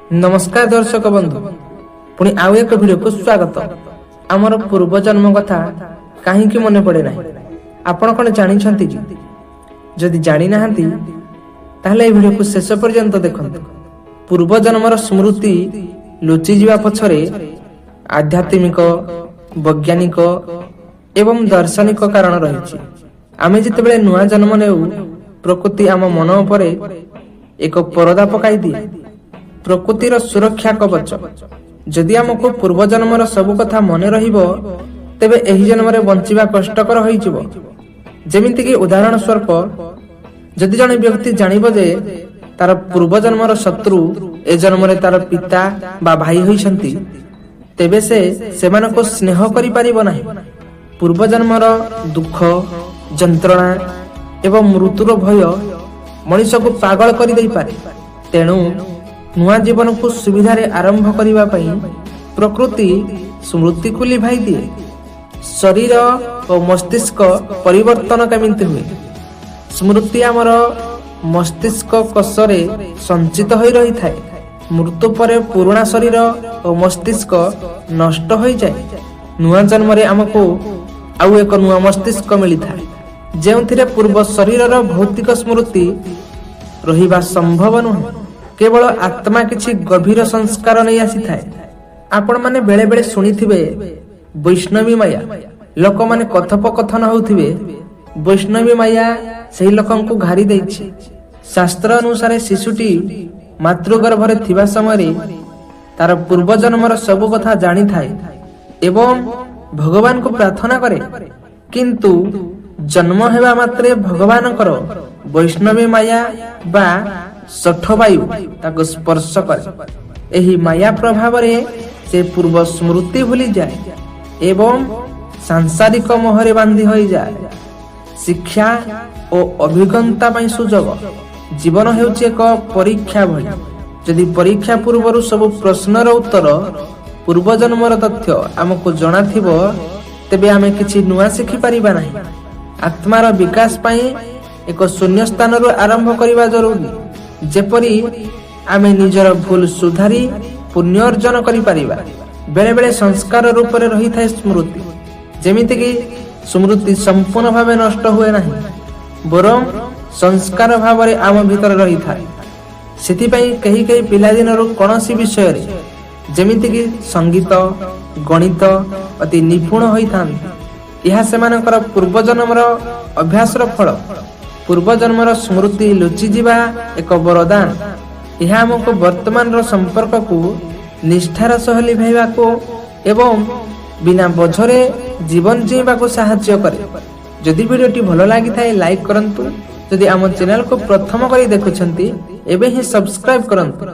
नमस्कार दर्शक बंधु पुणी आउ एक वीडियो को स्वागत। आमर पूर्व जन्म कथा कहीं मन पड़े ना आपण कौन जानी जदि जानी ना ताहले वीडियो को शेष पर्यंत देखंतु। पूर्व जन्मर स्मृति लुचि जीवा पछरे आध्यात्मिक वैज्ञानिक एवं दार्शनिक कारण रही। आमे जितेबेले नुआ जन्म नेउ प्रकृति आम मन उपरे एक परदा पकाई दिए। प्रकृतिर सुरक्षा कवच जदि आमको पूर्व जन्मर सब कथा मन रहिबो तेबे एही जन्मरे बंचिबा कष्टकर होइजिवो। जेमिति कि उदाहरण स्वरूप जदि जने व्यक्ति जानिबो जे तार पूर्व जन्मर शत्रु ए जन्मरे तार पिता बा भाई होइछंती तेबे से सेमानको स्नेह करि पारिबो नाही। पूर्व जन्मर दुख जंत्रणा एवं मृत्युर भय मनुष्य को पागल करि देई पारे। तेणु नुआ जीवन को सुविधारे आरंभ करिबा पई प्रकृति स्मृति को लिभाई दिए। शरीर और मस्तिष्क परिवर्तन केमिति हुए। स्मृति आमर मस्तिष्क कोशरे संचित होई रही थाए। मृत्यु परे पुराना शरीर और मस्तिष्क नष्ट होई जाए। नुआ जन्म रे हमको आउ एक नुआ मस्तिष्क मिली थाए जेउथिरे पूर्व शरीरर भौतिक स्मृति रहिबा संभव नुहे। केवल आत्मा किछि गभीर संस्कार नहीं आसी थाए। आपण माने बेले बेले सुनिथिबे वैष्णवी माया। लोक माने कथोपकथन होउथिबे वैष्णवी माया सही लोकन को घारी दैछि। शास्त्र अनुसार शिशुटी मातृगर्भरे थिबा समय तार पूर्व जन्मर सब कथा जानी थाए एवं भगवान को प्रार्थना करे। किंतु जन्म हेबा मात्रे भगवानकर वैष्णवी माया बा सठवायु ताको स्पर्श करे। एही माया प्रभाव रे से पूर्व स्मृति भूली जाए एवं सांसारिक मोहरे बांधी होई जाए। शिक्षा और अभिज्ञता पई सुजोग। जीवन हेउछि एक परीक्षा भଳି। यदि परीक्षा पूर्वरु सब प्रश्नर उत्तर पूर्व जन्मर तथ्य हमको जଣା थिबो तेबे आमे किछि नुआ सिखि परिबा नाही। आत्मार विकास पई एक शून्य स्थानरु आरंभ करिबा जरूरी। जेपरी आमे निजर भूल सुधारी पुण्य अर्जन करि परिबा। बेले बेले संस्कार रूप रे रही थाए स्मृति। जेमिति कि स्मृति संपूर्ण भावे नष्ट हुए नाही बरं संस्कार भाव रे आम भीतर रही थाए। सेति पई कही कही पिला दिनरु कोनोसी विषय रे जेमिति कि संगीत गणित अति निपुण होई थान। यह सेमानकर पूर्व जन्मर अभ्यासर फल। पूर्व जन्मर स्मृति लुचि जीवा एक वरदान। यह हमको वर्तमान संपर्क को निष्ठार सह लिभाइबा को एवं बिना बोझरे जीवन जीवा को सहायता करे। जदि वीडियोटी भलो लागि थाए लाइक करंतु। जदि आम चैनल को प्रथम करी देखुछंती एबे ही सब्सक्राइब करंतु।